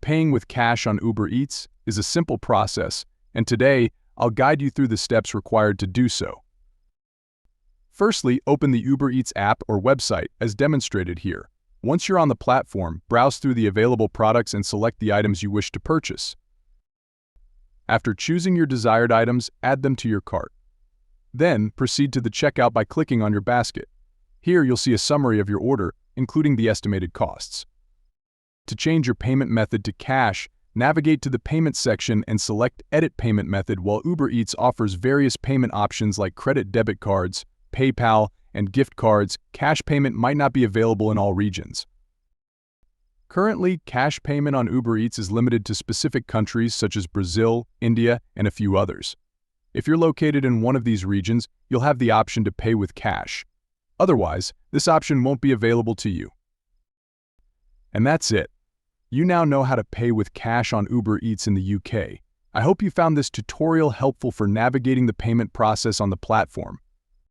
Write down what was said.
Paying with cash on Uber Eats is a simple process, and today I'll guide you through the steps required to do so. Firstly, open the Uber Eats app or website as demonstrated here. Once you're on the platform, browse through the available products and select the items you wish to purchase. After choosing your desired items, add them to your cart. Then, proceed to the checkout by clicking on your basket. Here you'll see a summary of your order, including the estimated costs. To change your payment method to cash, navigate to the Payment section and select Edit Payment Method. While Uber Eats offers various payment options like credit debit cards, PayPal, and gift cards, cash payment might not be available in all regions. Currently, cash payment on Uber Eats is limited to specific countries such as Brazil, India, and a few others. If you're located in one of these regions, you'll have the option to pay with cash. Otherwise, this option won't be available to you. And that's it. You now know how to pay with cash on Uber Eats in the UK. I hope you found this tutorial helpful for navigating the payment process on the platform.